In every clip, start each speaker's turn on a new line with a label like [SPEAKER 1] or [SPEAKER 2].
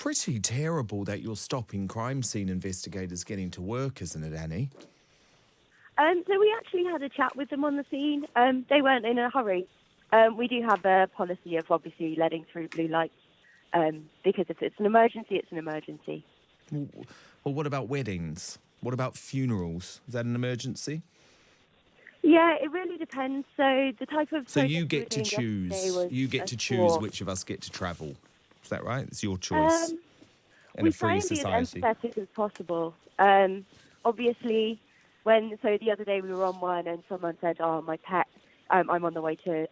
[SPEAKER 1] pretty terrible that you're stopping crime scene investigators getting to work, isn't it, Annie?
[SPEAKER 2] So we actually had a chat with them on the scene. They weren't in a hurry. We do have a policy of obviously letting through blue lights because if it's an emergency, it's an emergency.
[SPEAKER 1] Well, what about weddings? What about funerals? Is that an emergency?
[SPEAKER 2] Yeah, it really depends. So the type of
[SPEAKER 1] So you get to choose. You get to choose which of us get to travel. Is that right? It's your choice. In a free society.
[SPEAKER 2] We try and be as empathetic as possible. Obviously, so the other day we were on one and someone said, "Oh, my pet, I'm on the way to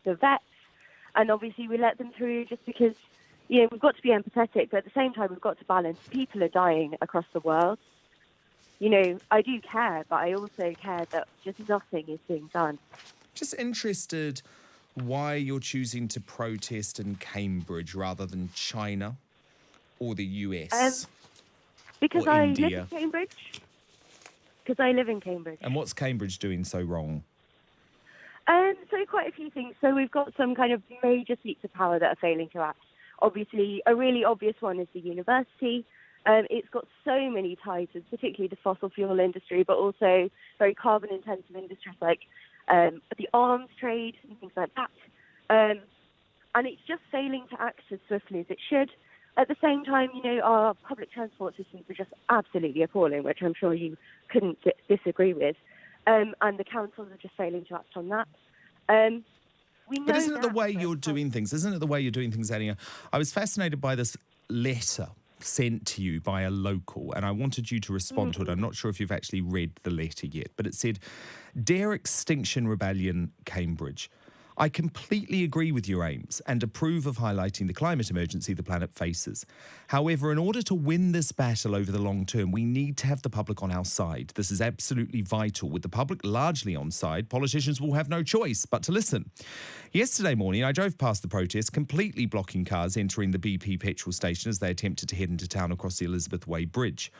[SPEAKER 2] the vet," and obviously we let them through just because, we've got to be empathetic, but at the same time we've got to balance. People are dying across the world. I do care, but I also care that just nothing is being done.
[SPEAKER 1] Just interested why you're choosing to protest in Cambridge rather than China or the US
[SPEAKER 2] because
[SPEAKER 1] or
[SPEAKER 2] I
[SPEAKER 1] India.
[SPEAKER 2] live in Cambridge. Because I live in Cambridge.
[SPEAKER 1] And what's Cambridge doing so wrong?
[SPEAKER 2] So quite a few things. So we've got some kind of major seats of power that are failing to act. Obviously, a really obvious one is the university. It's got so many ties with particularly the fossil fuel industry, but also very carbon-intensive industries like the arms trade and things like that. And it's just failing to act as swiftly as it should. At the same time, our public transport systems are just absolutely appalling, which I'm sure you couldn't disagree with. And the councils are just failing to act on that.
[SPEAKER 1] But isn't it the way you're doing things? Isn't it the way you're doing things, Annie? I was fascinated by this letter sent to you by a local, and I wanted you to respond to it. I'm not sure if you've actually read the letter yet, but it said, "Dear Extinction Rebellion, Cambridge, I completely agree with your aims and approve of highlighting the climate emergency the planet faces. However, in order to win this battle over the long term, we need to have the public on our side. This is absolutely vital. With the public largely on side, politicians will have no choice but to listen. Yesterday morning, I drove past the protest, completely blocking cars entering the BP petrol station as they attempted to head into town across the Elizabeth Way Bridge.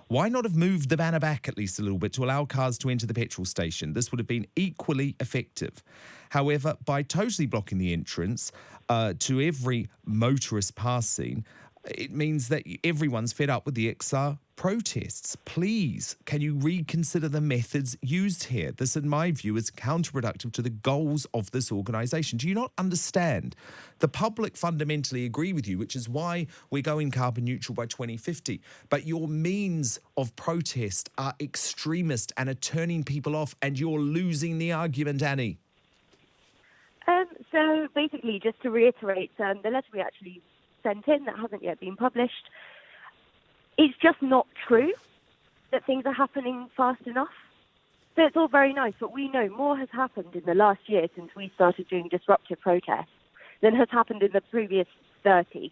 [SPEAKER 1] Why not have moved the banner back at least a little bit to allow cars to enter the petrol station? This would have been equally effective. However, by totally blocking the entrance to every motorist passing, it means that everyone's fed up with the XR protests. Please, can you reconsider the methods used here? This, in my view, is counterproductive to the goals of this organisation. Do you not understand? The public fundamentally agree with you, which is why we're going carbon neutral by 2050. But your means of protest are extremist and are turning people off, and you're losing the argument, Annie."
[SPEAKER 2] So basically, just to reiterate, the letter we actually sent in that hasn't yet been published, it's just not true that things are happening fast enough. So it's all very nice, but we know more has happened in the last year since we started doing disruptive protests than has happened in the previous 30.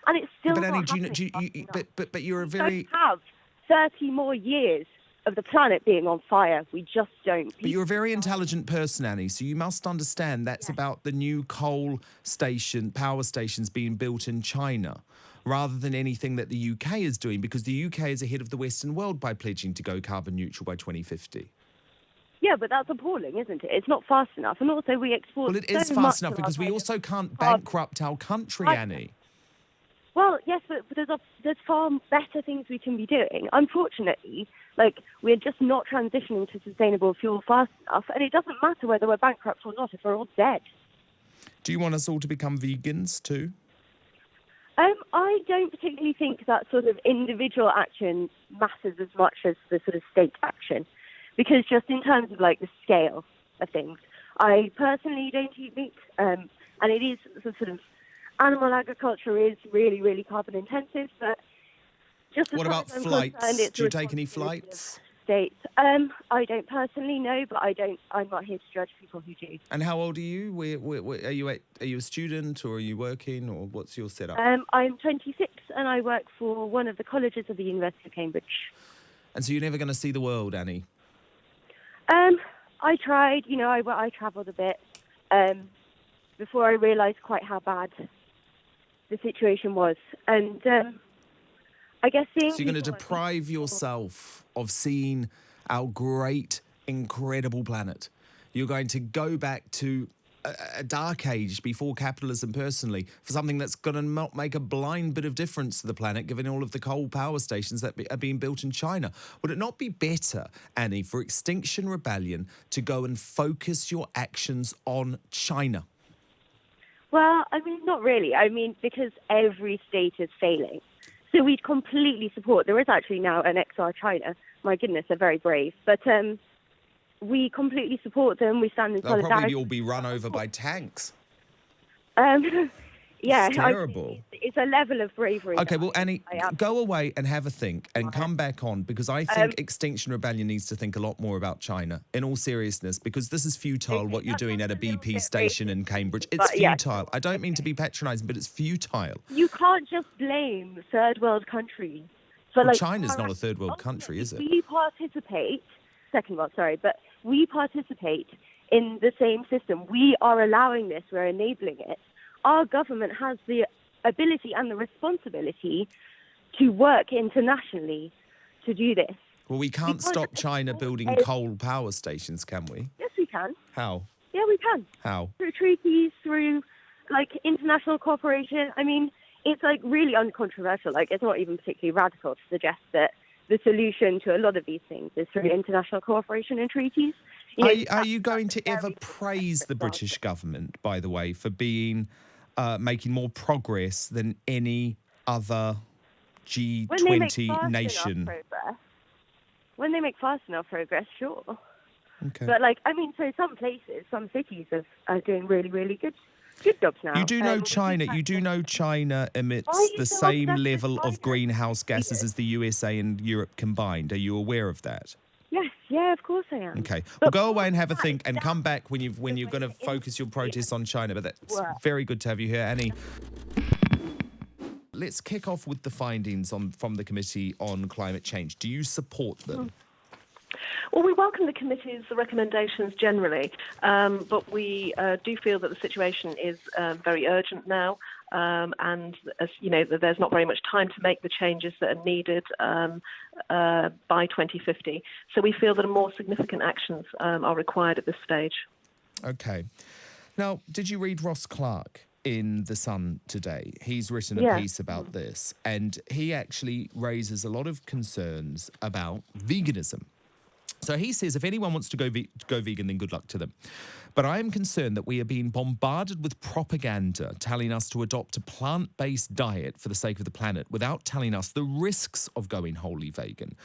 [SPEAKER 2] And it's still
[SPEAKER 1] but
[SPEAKER 2] not
[SPEAKER 1] Annie,
[SPEAKER 2] happening.
[SPEAKER 1] but you're a
[SPEAKER 2] we
[SPEAKER 1] very...
[SPEAKER 2] don't have 30 more years of the planet being on fire. We just don't.
[SPEAKER 1] But you're a very intelligent person, Annie, so you must understand that's about the new power stations being built in China, rather than anything that the UK is doing, because the UK is ahead of the Western world by pledging to go carbon neutral by 2050.
[SPEAKER 2] Yeah, but that's appalling, isn't it? It's not fast enough. And also we export
[SPEAKER 1] Well, it is
[SPEAKER 2] so
[SPEAKER 1] fast
[SPEAKER 2] much
[SPEAKER 1] enough because we also can't
[SPEAKER 2] carbon.
[SPEAKER 1] bankrupt our country, Annie.
[SPEAKER 2] Well, yes, but there's far better things we can be doing. Unfortunately, we're just not transitioning to sustainable fuel fast enough, and it doesn't matter whether we're bankrupt or not if we're all dead.
[SPEAKER 1] Do you want us all to become vegans too?
[SPEAKER 2] I don't particularly think that sort of individual action matters as much as the sort of state action, because just in terms of the scale of things, I personally don't eat meat, and it is sort of animal agriculture is really, really carbon intensive, but just as
[SPEAKER 1] what about flights? Do you take any flights?
[SPEAKER 2] States. I don't personally know, but I'm not here to judge people who do.
[SPEAKER 1] And how old are you? Are you a student, or are you working, or what's your setup?
[SPEAKER 2] I'm 26 and I work for one of the colleges of the University of Cambridge.
[SPEAKER 1] And so you're never going to see the world, Annie?
[SPEAKER 2] I tried. I travelled a bit before I realised quite how bad the situation was, and I guess seeing. So
[SPEAKER 1] you're going to deprive yourself of seeing our great, incredible planet. You're going to go back to a dark age before capitalism personally for something that's going to not make a blind bit of difference to the planet, given all of the coal power stations that are being built in China. Would it not be better, Annie, for Extinction Rebellion to go and focus your actions on China?
[SPEAKER 2] Well, I mean, not really. I mean, because every state is failing. So we'd completely support. There is actually now an XR China. My goodness, they're very brave. But we completely support them. We stand in solidarity.
[SPEAKER 1] They'll probably all be run over by tanks.
[SPEAKER 2] Yeah,
[SPEAKER 1] it's terrible.
[SPEAKER 2] It's a level of bravery.
[SPEAKER 1] Okay, well, Annie, go away and have a think and come back on, because I think Extinction Rebellion needs to think a lot more about China, in all seriousness, because this is futile, what you're doing at a BP station in Cambridge. It's futile. I don't mean to be patronising, but it's futile.
[SPEAKER 2] You can't just blame third world countries. But
[SPEAKER 1] well, China's not a third world country, is it?
[SPEAKER 2] We participate, second world, sorry, but we participate in the same system. We are allowing this, we're enabling it. Our government has the ability and the responsibility to work internationally to do this.
[SPEAKER 1] Well, we can't stop China building coal power stations, can we?
[SPEAKER 2] Yes, we can.
[SPEAKER 1] How?
[SPEAKER 2] Yeah, we can.
[SPEAKER 1] How?
[SPEAKER 2] Through treaties, through, international cooperation. I mean, it's, really uncontroversial. It's not even particularly radical to suggest that the solution to a lot of these things is through international cooperation and treaties.
[SPEAKER 1] Are you going to ever praise the British government, by the way, for being... making more progress than any other G20 nation?
[SPEAKER 2] When they make fast enough progress, sure.
[SPEAKER 1] Okay.
[SPEAKER 2] But, so some places, some cities are doing really, really good jobs now.
[SPEAKER 1] You do know China emits the same level of greenhouse gases as the USA and Europe combined. Are you aware of that?
[SPEAKER 2] Yes, yeah, of course I am.
[SPEAKER 1] Okay, well, go away and have a think and come back when you're going to focus your protests on China. But that's very good to have you here, Annie. Let's kick off with the findings from the Committee on Climate Change. Do you support them?
[SPEAKER 3] Well, we welcome the committee's recommendations generally, but we do feel that the situation is very urgent now. And as you know, there's not very much time to make the changes that are needed by 2050. So we feel that more significant actions are required at this stage.
[SPEAKER 1] Okay. Now, did you read Ross Clarke in The Sun today? He's written a piece about this, and he actually raises a lot of concerns about veganism. So he says if anyone wants to go vegan, then good luck to them. But I am concerned that we are being bombarded with propaganda telling us to adopt a plant-based diet for the sake of the planet without telling us the risks of going wholly vegan.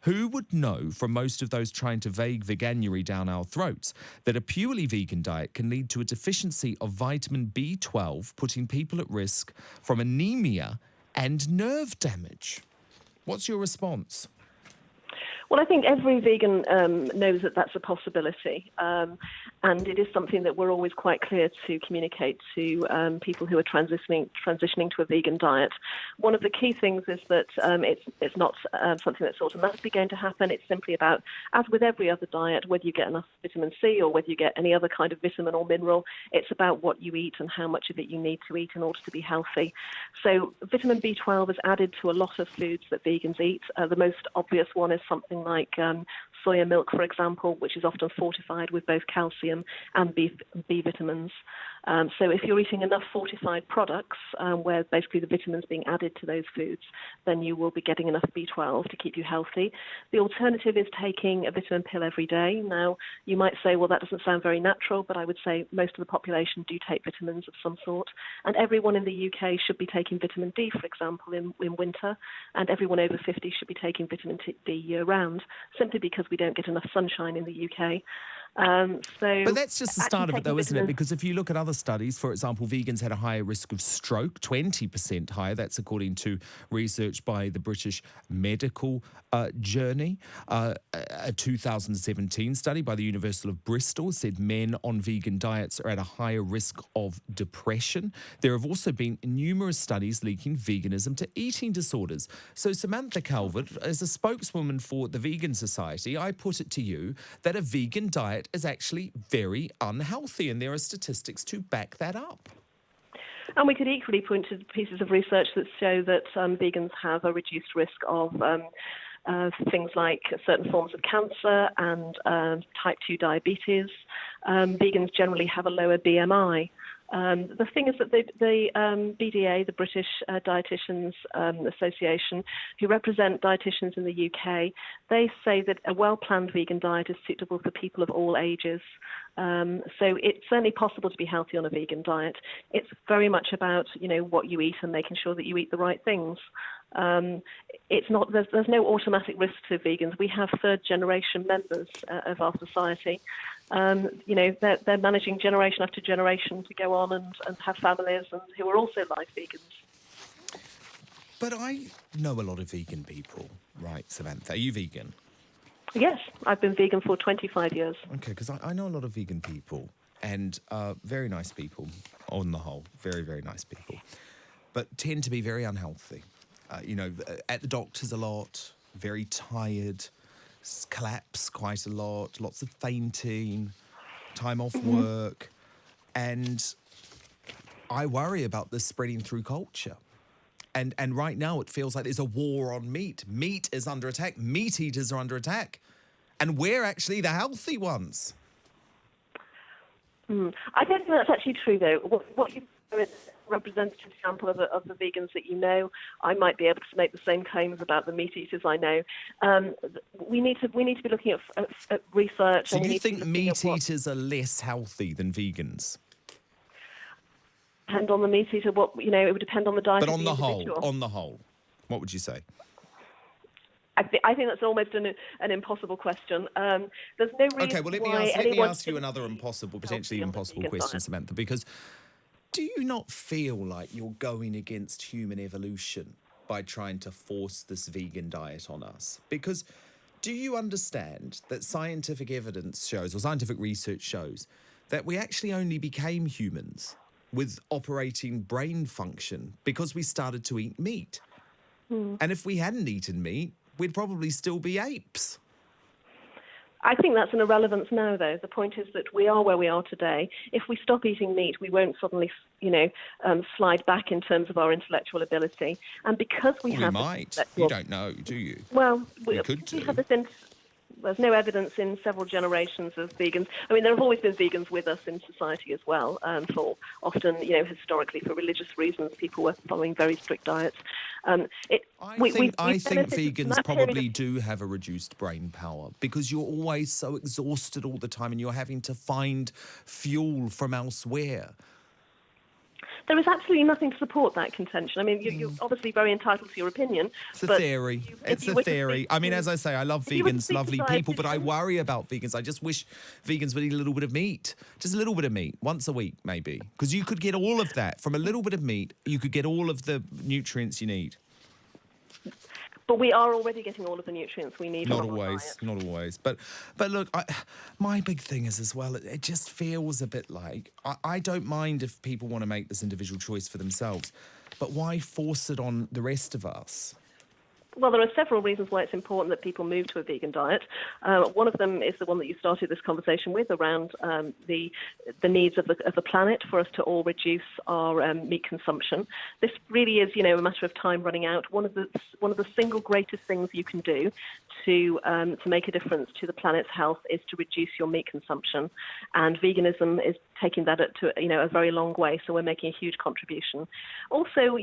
[SPEAKER 1] Who would know from most of those trying to vague veganuary down our throats that a purely vegan diet can lead to a deficiency of vitamin B12, putting people at risk from anemia and nerve damage? What's your response?
[SPEAKER 3] Well, I think every vegan knows that that's a possibility, and it is something that we're always quite clear to communicate to people who are transitioning to a vegan diet. One of the key things is that it's not something that's automatically going to happen. It's simply about, as with every other diet, whether you get enough vitamin C or whether you get any other kind of vitamin or mineral, it's about what you eat and how much of it you need to eat in order to be healthy. So vitamin B12 is added to a lot of foods that vegans eat. The most obvious one is something like soya milk, for example, which is often fortified with both calcium and B vitamins. So if you're eating enough fortified products where basically the vitamins being added to those foods, then you will be getting enough B12 to keep you healthy. The alternative is taking a vitamin pill every day. Now, you might say, well, that doesn't sound very natural, but I would say most of the population do take vitamins of some sort. And everyone in the UK should be taking vitamin D, for example, in winter. And everyone over 50 should be taking vitamin D year-round, simply because we don't get enough sunshine in the UK.
[SPEAKER 1] But that's just the start of it, though, isn't it? Because if you look at other studies, for example, vegans had a higher risk of stroke, 20% higher. That's according to research by the British Medical Journey. A 2017 study by the University of Bristol said men on vegan diets are at a higher risk of depression. There have also been numerous studies linking veganism to eating disorders. So Samantha Calvert, as a spokeswoman for the Vegan Society, I put it to you that a vegan diet is actually very unhealthy, and there are statistics to back that up.
[SPEAKER 3] And we could equally point to pieces of research that show that vegans have a reduced risk of things like certain forms of cancer and type 2 diabetes. Vegans generally have a lower BMI. The thing is that the BDA, the British Dietitians Association, who represent dietitians in the UK, they say that a well-planned vegan diet is suitable for people of all ages. So it's certainly possible to be healthy on a vegan diet. It's very much about, what you eat and making sure that you eat the right things. It's not. There's no automatic risk to vegans. We have third-generation members of our society. They're managing generation after generation to go on and have families and who are also live vegans.
[SPEAKER 1] But I know a lot of vegan people, right, Samantha? Are you vegan?
[SPEAKER 3] Yes, I've been vegan for 25 years.
[SPEAKER 1] Okay, because I know a lot of vegan people and very nice people on the whole, very, very nice people, but tend to be very unhealthy. At the doctors a lot, very tired, collapse quite a lot, lots of fainting, time off work. And I worry about this spreading through culture. And right now it feels like there's a war on meat. Meat is under attack. Meat eaters are under attack. And we're actually the healthy ones.
[SPEAKER 3] I don't think that's actually true, though. What you do is a representative sample of the vegans that you know. I might be able to make the same claims about the meat eaters I know. We need to be looking at research.
[SPEAKER 1] So you think meat eaters are less healthy than vegans?
[SPEAKER 3] Depend on the meat eater. It would depend on the diet.
[SPEAKER 1] But
[SPEAKER 3] on the
[SPEAKER 1] whole, what would you say?
[SPEAKER 3] I think that's almost an impossible question. There's no reason.
[SPEAKER 1] Okay, well, let me ask you another potentially impossible question, Samantha, because do you not feel like you're going against human evolution by trying to force this vegan diet on us? Because do you understand that scientific evidence shows, or scientific research shows, that we actually only became humans with operating brain function because we started to eat meat? And if we hadn't eaten meat, we'd probably still be apes.
[SPEAKER 3] I think that's an irrelevance now, though. The point is that we are where we are today. If we stop eating meat, we won't suddenly, slide back in terms of our intellectual ability. And because we
[SPEAKER 1] might. You don't know, do you?
[SPEAKER 3] Well,
[SPEAKER 1] we could do.
[SPEAKER 3] Have this there's no evidence in several generations of vegans. I mean, there have always been vegans with us in society as well, for often, historically for religious reasons, people were following very strict diets.
[SPEAKER 1] I think vegans probably do have a reduced brain power because you're always so exhausted all the time and you're having to find fuel from elsewhere.
[SPEAKER 3] There is absolutely nothing to support that contention. I mean, you're obviously very entitled to your opinion.
[SPEAKER 1] It's a theory. It's a theory. I mean, as I say, I love vegans, lovely people, but I worry about vegans. I just wish vegans would eat a little bit of meat. Just a little bit of meat, once a week, maybe. Because you could get all of that. From a little bit of meat, you could get all of the nutrients you need.
[SPEAKER 3] But we are already getting all of the nutrients we need.
[SPEAKER 1] Not always. But look, my big thing is as well, it just feels a bit like, I don't mind if people want to make this individual choice for themselves, but why force it on the rest of us?
[SPEAKER 3] Well, there are several reasons why it's important that people move to a vegan diet. One of them is the one that you started this conversation with, around the needs of the planet for us to all reduce our meat consumption. This really is, a matter of time running out. One of the single greatest things you can do to make a difference to the planet's health is to reduce your meat consumption, and veganism is taking that to a very long way. So we're making a huge contribution. Also,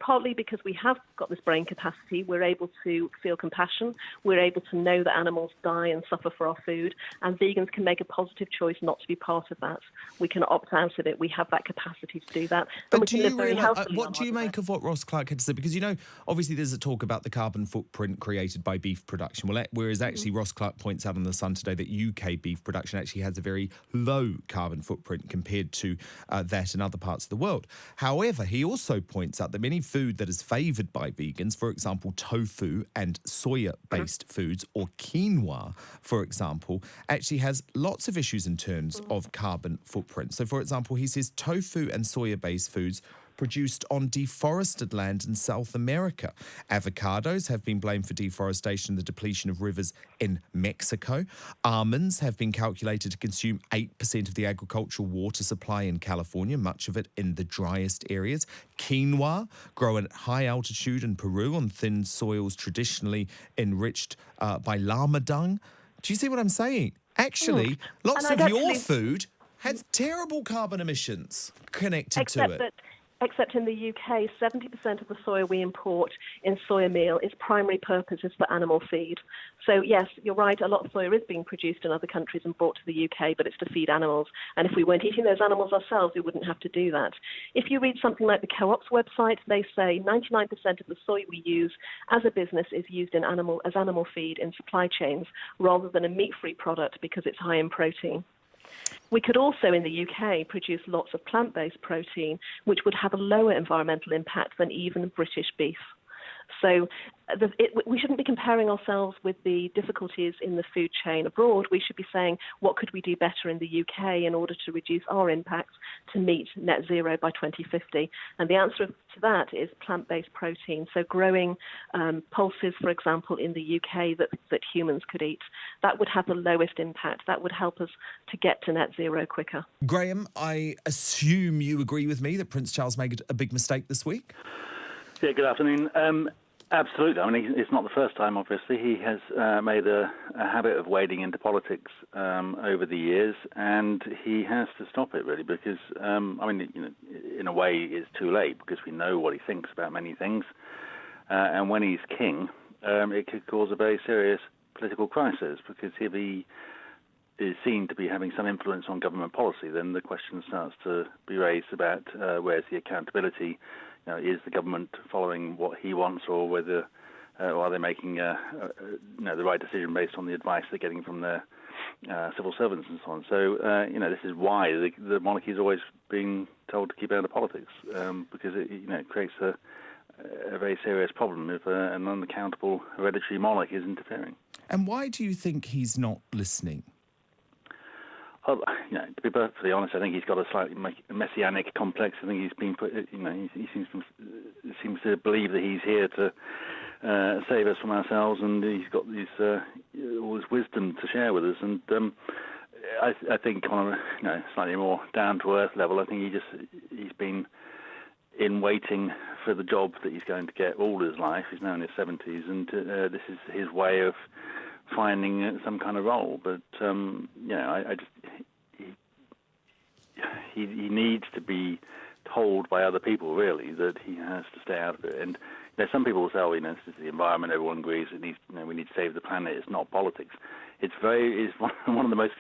[SPEAKER 3] partly because we have got this brain capacity, we're able to feel compassion. We're able to know that animals die and suffer for our food, and vegans can make a positive choice not to be part of that. We can opt out of it. We have that capacity to do that.
[SPEAKER 1] But do you realise, what do you make of what Ross Clark had to say? Because, obviously there's a talk about the carbon footprint created by beef production. Well, whereas actually Ross Clark points out on The Sun today that UK beef production actually has a very low carbon footprint compared to that in other parts of the world. However, he also points out that many food that is favoured by vegans, for example, tofu and soya-based foods, or quinoa, for example, actually has lots of issues in terms of carbon footprint. So, for example, he says tofu and soya-based foods produced on deforested land in South America. Avocados have been blamed for deforestation and the depletion of rivers in Mexico. Almonds have been calculated to consume 8% of the agricultural water supply in California, much of it in the driest areas. Quinoa, grown at high altitude in Peru on thin soils traditionally enriched by llama dung. Do you see what I'm saying? Actually, lots of your food has terrible carbon emissions connected to it.
[SPEAKER 3] Except in the UK, 70% of the soya we import in soya meal, its primary purpose is for animal feed. So yes, you're right, a lot of soya is being produced in other countries and brought to the UK, but it's to feed animals. And if we weren't eating those animals ourselves, we wouldn't have to do that. If you read something like the Co-op's website, they say 99% of the soy we use as a business is used as animal feed in supply chains rather than a meat-free product because it's high in protein. We could also, in the UK, produce lots of plant-based protein, which would have a lower environmental impact than even British beef. So we shouldn't be comparing ourselves with the difficulties in the food chain abroad. We should be saying, what could we do better in the UK in order to reduce our impact to meet net zero by 2050? And the answer to that is plant-based protein. So growing pulses, for example, in the UK that humans could eat. That would have the lowest impact. That would help us to get to net zero quicker.
[SPEAKER 1] Graham, I assume you agree with me that Prince Charles made a big mistake this week?
[SPEAKER 4] Yeah, good afternoon. Absolutely. I mean, it's not the first time, obviously. He has made a habit of wading into politics over the years, and he has to stop it, really, because, in a way, it's too late, because we know what he thinks about many things. And when he's king, it could cause a very serious political crisis, because if he is seen to be having some influence on government policy, then the question starts to be raised about where's the accountability. Is the government following what he wants, or whether or are they making the right decision based on the advice they're getting from their civil servants and so on? So this is why the monarchy is always being told to keep out of politics, because it creates a very serious problem if an unaccountable hereditary monarch is interfering.
[SPEAKER 1] And why do you think he's not listening?
[SPEAKER 4] Well, to be perfectly honest, I think he's got a slightly messianic complex. I think he's been put. He seems to believe that he's here to save us from ourselves, and he's got all this wisdom to share with us. And I think on a slightly more down to earth level, I think he's been in waiting for the job that he's going to get all his life. He's now in his 70s, and this is his way of finding some kind of role. But he needs to be told by other people, really, that he has to stay out of it. And some people will say, this is the environment, everyone agrees it needs, we need to save the planet, it's not politics. It's one of the most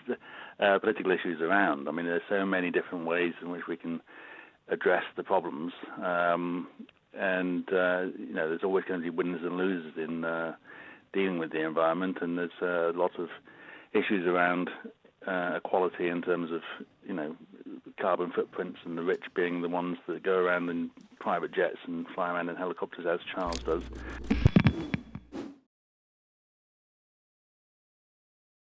[SPEAKER 4] political issues around. I mean, there's so many different ways in which we can address the problems, and there's always going to be winners and losers in dealing with the environment, and there's lots of issues around equality in terms of carbon footprints, and the rich being the ones that go around in private jets and fly around in helicopters, as Charles does.